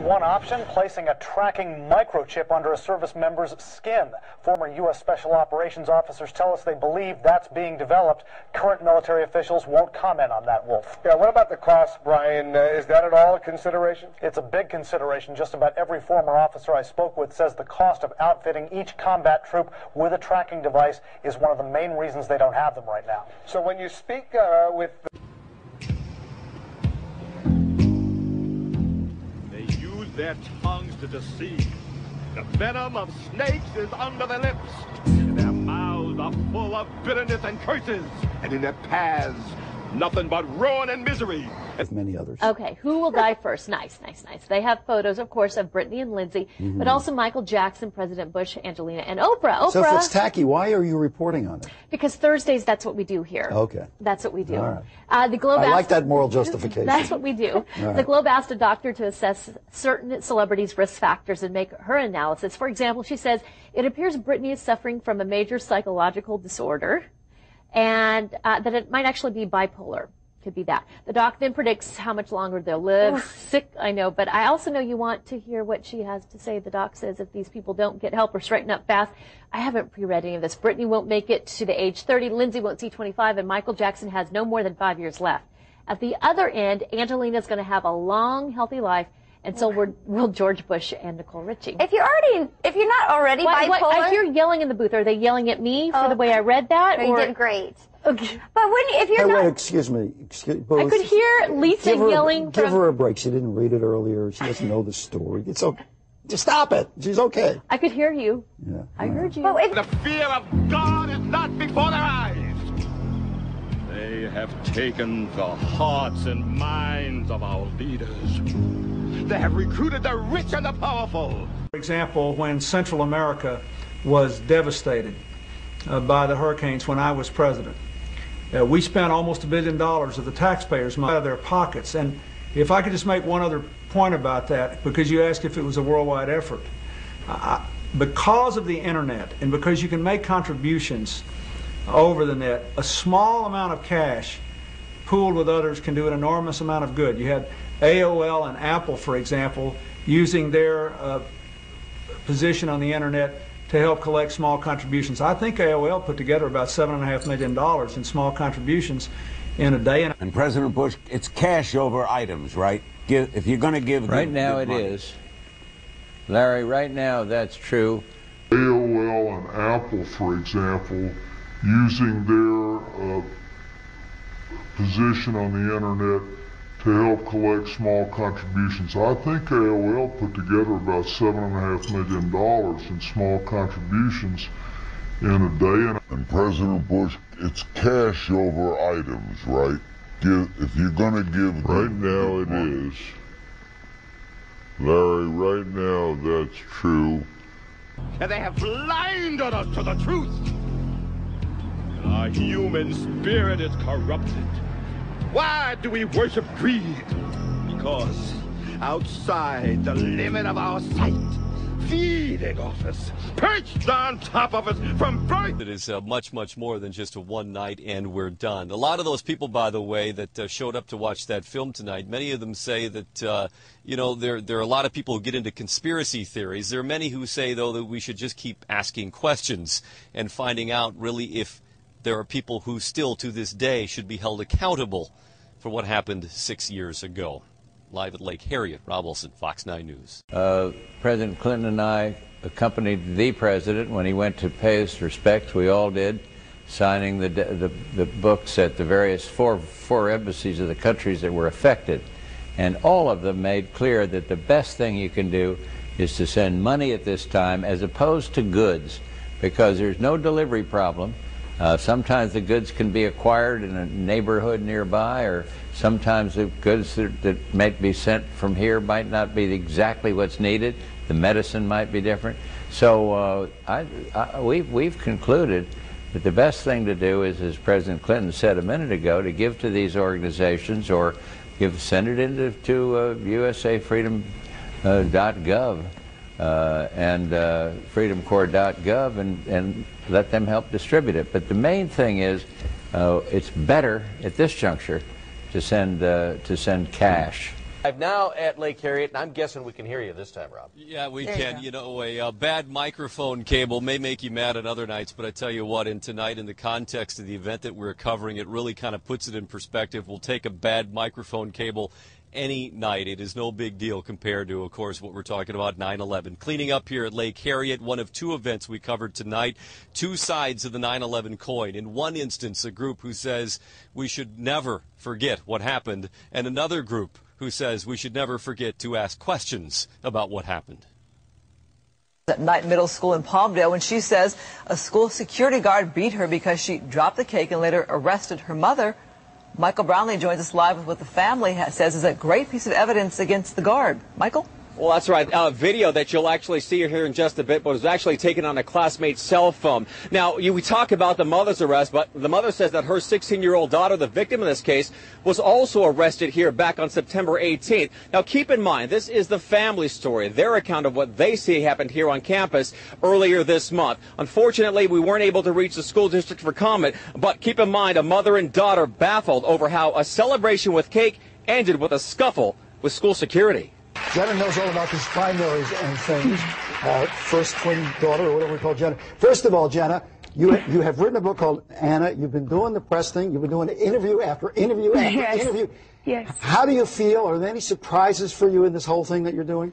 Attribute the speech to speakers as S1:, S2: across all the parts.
S1: One option, placing a tracking microchip under a service member's skin. Former U.S. Special Operations officers tell us they believe that's being developed. Current military officials won't comment on that, Wolf.
S2: Yeah, what about the cost, Brian? Is that at all a consideration?
S1: It's a big consideration. Just about every former officer I spoke with says the cost of outfitting each combat troop with a tracking device is one of the main reasons they don't have them right now.
S2: So when you speak with...
S3: Their tongues to deceive. The venom of snakes is under their lips, and their mouths are full of bitterness and curses, and in their paths, nothing but ruin and misery.
S4: With many others.
S5: Okay, who will die first? Nice. They have photos, of course, of Britney and Lindsay, but also Michael Jackson, President Bush, Angelina, and Oprah.
S4: So if it's tacky, why are you reporting on it?
S5: Because Thursdays, that's what we do here.
S4: Okay.
S5: That's what we do.
S4: All right.
S5: The Globe
S4: I like that moral justification.
S5: That's what we do. Right. The Globe asked a doctor to assess certain celebrities' risk factors and make her analysis. For example, she says, it appears Britney is suffering from a major psychological disorder, and that it might actually be bipolar. Could be that. The doc then predicts how much longer they'll live. Sick, I know, but I also know you want to hear what she has to say. The doc says if these people don't get help or straighten up fast, I haven't pre-read any of this. Britney won't make it to the age 30, Lindsay won't see 25, and Michael Jackson has no more than 5 years left. At the other end, Angelina's going to have a long, healthy life, and so will George Bush and Nicole Richie.
S6: If you're not already bipolar,
S5: I hear yelling in the booth. Are they yelling at me for the way I read that?
S6: You did great.
S5: Okay.
S6: But if you're not...
S4: Wait, excuse me.
S5: I could hear Lisa yelling
S4: Give her a break. She didn't read it earlier. She doesn't know the story. It's okay. Just stop it. She's okay.
S5: I could hear you.
S4: Yeah.
S5: I heard you.
S3: The fear of God is not before their eyes. They have taken the hearts and minds of our leaders. They have recruited the rich and the powerful.
S7: For example, when Central America was devastated by the hurricanes when I was president, we spent almost $1 billion of the taxpayers' money out of their pockets. And if I could just make one other point about that, because you asked if it was a worldwide effort. Because of the internet and because you can make contributions over the net, a small amount of cash pooled with others can do an enormous amount of good. You had AOL and Apple, for example, using their position on the internet to help collect small contributions. I think AOL put together about $7.5 million in small contributions in a day.
S8: And President Bush, it's cash over items, right? If you're going to give...
S9: Right now it is. Larry, right now that's true.
S10: AOL and Apple, for example, using their position on the internet to help collect small contributions. I think AOL put together about $7.5 million in small contributions in a day.
S11: And President Bush, it's cash over items, right? If you're going to give... Right now it is. Larry, right now that's true.
S3: And they have blinded us to the truth. Our human spirit is corrupted. Why do we worship greed? Because outside the limit of our sight, feeding off us, perched on top of us from birth.
S12: It is much, much more than just a one night and we're done. A lot of those people, by the way, that showed up to watch that film tonight, many of them say that, you know, there are a lot of people who get into conspiracy theories. There are many who say, though, that we should just keep asking questions and finding out really if there are people who still to this day should be held accountable for what happened 6 years ago. Live at Lake Harriet, Rob Wilson, Fox 9 News.
S9: President Clinton and I accompanied the president when he went to pay his respects. We all did, signing the books at the various four embassies of the countries that were affected. And all of them made clear that the best thing you can do is to send money at this time as opposed to goods, because there's no delivery problem. Sometimes the goods can be acquired in a neighborhood nearby, or sometimes the goods that might be sent from here might not be exactly what's needed. The medicine might be different. So we've concluded that the best thing to do is, as President Clinton said a minute ago, to give to these organizations or send it into USAFreedom.gov and freedomcorps.gov and let them help distribute it. But the main thing is, it's better at this juncture to send cash
S13: I'm now at Lake Harriet, and I'm guessing we can hear you this time, Rob.
S12: Yeah, we can. You know, a bad microphone cable may make you mad on other nights, but I tell you what, and tonight in the context of the event that we're covering, it really kind of puts it in perspective. We'll take a bad microphone cable any night. It is no big deal compared to, of course, what we're talking about, 9/11. Cleaning up here at Lake Harriet, one of two events we covered tonight, two sides of the 9/11 coin. In one instance, a group who says we should never forget what happened, and another group who says we should never forget to ask questions about what happened.
S14: At Knight Middle School in Palmdale, when she says a school security guard beat her because she dropped the cake and later arrested her mother. Michael Brownlee joins us live with what the family says is a great piece of evidence against the guard. Michael?
S15: Well, that's right. Video that you'll actually see here in just a bit, but was actually taken on a classmate's cell phone. Now, we talk about the mother's arrest, but the mother says that her 16-year-old daughter, the victim in this case, was also arrested here back on September 18th. Now, keep in mind, this is the family story, their account of what they see happened here on campus earlier this month. Unfortunately, we weren't able to reach the school district for comment, but keep in mind, a mother and daughter baffled over how a celebration with cake ended with a scuffle with school security.
S4: Jenna knows all about these primaries and things. First twin daughter, or whatever we call Jenna. First of all, Jenna, you have written a book called Anna. You've been doing the press thing. You've been doing interview after interview after interview.
S16: Yes.
S4: How do you feel? Are there any surprises for you in this whole thing that you're doing?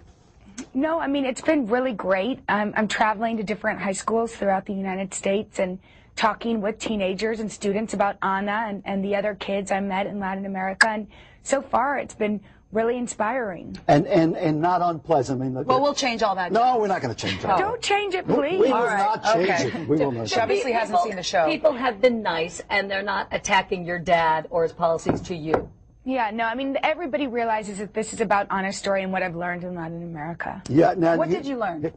S16: No, I mean, it's been really great. I'm traveling to different high schools throughout the United States and talking with teenagers and students about Anna and the other kids I met in Latin America. And so far, it's been really inspiring.
S4: And not unpleasant. I mean,
S14: well, we'll change all that.
S4: No, we're not going to change that.
S16: Don't change it, please.
S4: We will not change it. We will not.
S14: She obviously hasn't seen the show.
S17: People have been nice, and they're not attacking your dad or his policies to you.
S16: Yeah, no, I mean, everybody realizes that this is about Anna's story and what I've learned in Latin America.
S4: Yeah. Now,
S14: what did you learn?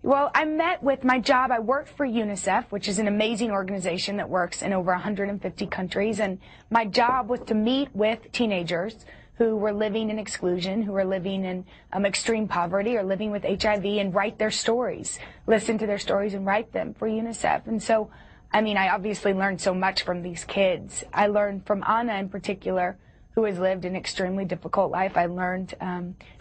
S16: Well, I met with my job. I worked for UNICEF, which is an amazing organization that works in over 150 countries. And my job was to meet with teenagers who were living in exclusion, who were living in extreme poverty or living with HIV, and write their stories, listen to their stories and write them for UNICEF. And so, I mean, I obviously learned so much from these kids. I learned from Anna in particular, who has lived an extremely difficult life. I learned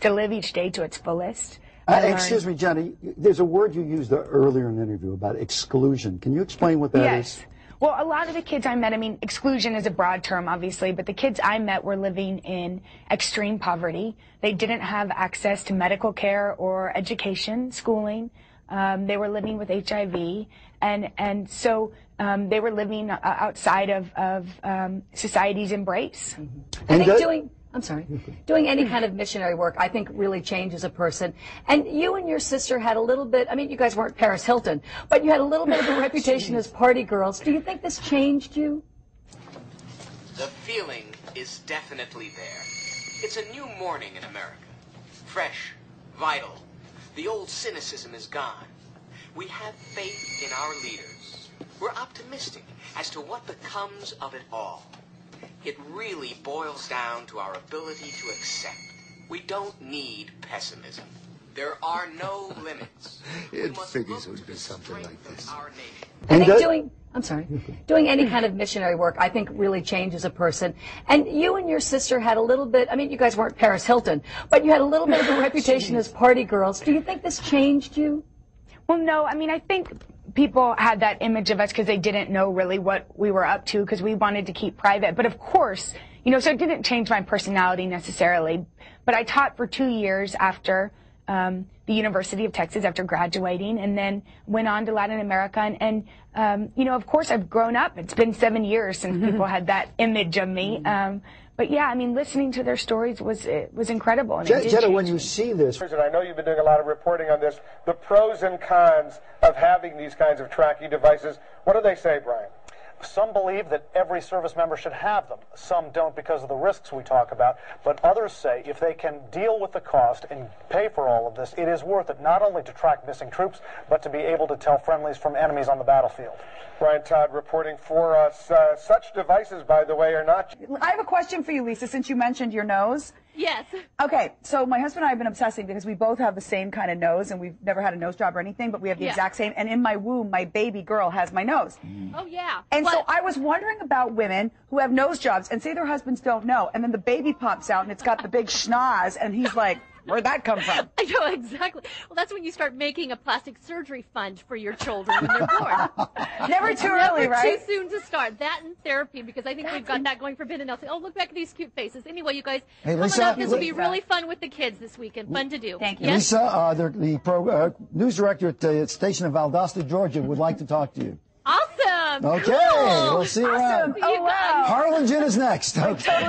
S16: to live each day to its fullest.
S4: Excuse me, Jenny, there's a word you used earlier in the interview about exclusion. Can you explain what that is?
S16: Well, a lot of the kids I met, I mean, exclusion is a broad term, obviously, but the kids I met were living in extreme poverty. They didn't have access to medical care or education, schooling. They were living with HIV, and so they were living outside of society's embrace.
S17: I think doing any kind of missionary work, I think, really changes a person. And you and your sister had a little bit, I mean, you guys weren't Paris Hilton, but you had a little bit of a reputation as party girls. Do you think this changed you?
S18: The feeling is definitely there. It's a new morning in America. Fresh, vital. The old cynicism is gone. We have faith in our leaders. We're optimistic as to what becomes of it all. It really boils down to our ability to accept. We don't need pessimism. There are no limits.
S19: It figures it would be something like this.
S17: I think doing any kind of missionary work, I think, really changes a person. And you and your sister had a little bit, I mean, you guys weren't Paris Hilton, but you had a little bit of a reputation as party girls. Do you think this changed you?
S16: Well, no, I mean, I think people had that image of us because they didn't know really what we were up to because we wanted to keep private. But of course, you know, so it didn't change my personality necessarily. But I taught for 2 years after the University of Texas, after graduating, and then went on to Latin America. And you know, of course, I've grown up. It's been 7 years since people had that image of me. But yeah, I mean, listening to their stories was incredible. And
S4: Jenna, when you see this,
S2: and I know you've been doing a lot of reporting on this, the pros and cons of having these kinds of tracking devices. What do they say, Brian?
S1: Some believe that every service member should have them. Some don't because of the risks we talk about. But others say if they can deal with the cost and pay for all of this, it is worth it not only to track missing troops, but to be able to tell friendlies from enemies on the battlefield.
S2: Brian Todd reporting for us. Such devices, by the way, are not...
S14: I have a question for you, Lisa, since you mentioned your nose.
S5: Yes.
S20: Okay, so my husband and I have been obsessing because we both have the same kind of nose, and we've never had a nose job or anything, but we have the exact same. And in my womb, my baby girl has my nose.
S5: Oh, yeah.
S20: And so I was wondering about women who have nose jobs and say their husbands don't know, and then the baby pops out and it's got the big schnoz, and he's like, where'd that come from?
S5: I know, exactly. Well, that's when you start making a plastic surgery fund for your children when they're born.
S20: Never too early, right?
S5: Never too soon to start. That and therapy, because I think we've got that going for Ben and Elsie. Oh, look back at these cute faces. Anyway, you guys, coming up, this will be really fun with the kids this weekend. Fun to do.
S20: Thank you.
S5: Yes?
S4: Lisa, the news director at the station in Valdosta, Georgia, would like to talk to you.
S5: Awesome.
S4: Okay,
S5: cool.
S4: we'll see you around.
S5: Oh, wow.
S4: Harlingen is next. Okay.